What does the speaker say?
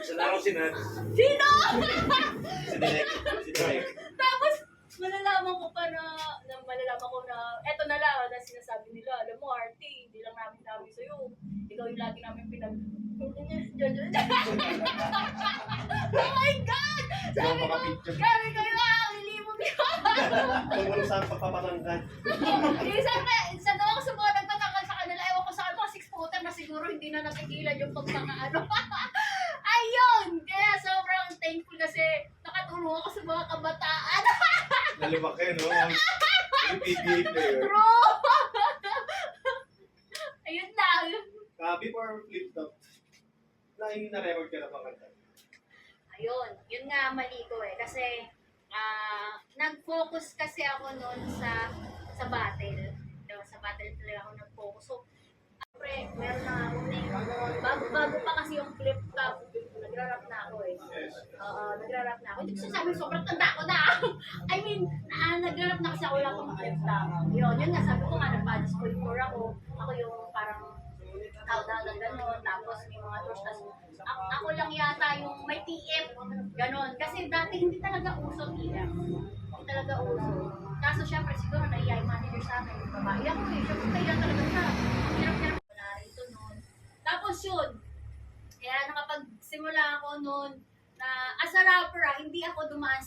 Isa na ako sinad. Sino? Si Direk. Si Direk. Tapos, malalaman ko pa malalaman ko na, eto na lang, na sinasabi nila, alam mo, Artie, hindi lang namin sabi sa'yo. Ikaw yung lagi namin pinag... Oh my God! Sabi ko, grabe kayo lilimog yun. Kung wala saan pagpapatanggan. Isa daw ako sa mga nagtatanggal sa kanila, ewan ko sa mga six-footer na siguro hindi na natigilan yung pagkakaano. Ayun! Kaya sobrang thankful kasi nakatulong ako sa mga kabataan. Nalibak kayo, no? Yung PBA player. True! Ayun lang. Before flip-top, na-record ka na bang kanta? Ayun, yun nga mali ko eh. Kasi, nag-focus kasi ako noon sa battle. Diba? Sa battle talaga ako nag-focus. So, siyempre, meron na ako bago pa kasi yung flip top, nagra-rap na ako eh. Oo, nagra-rap na ako. Hindi ko sasabi, sobrang tanda ko na. I mean, nagra-rap na kasi ako lang kung flip top. Yun nga, sabi ko nga, nag-badge point 4 ako. Ako yung parang countdown ng gano'n, tapos may mga tours, ako lang yata yung may TF, gano'n. Kasi dati hindi talaga uso TF. Hindi talaga uso. Kaso syempre, siguro naiya yung manager sa akin, yung babae ako eh. Syempre, kaya talaga siya. Ang hirap-hirap ko na rito noon. Tapos yun, kaya nakapagsimula ako noon, na as a rapper hindi ako dumaan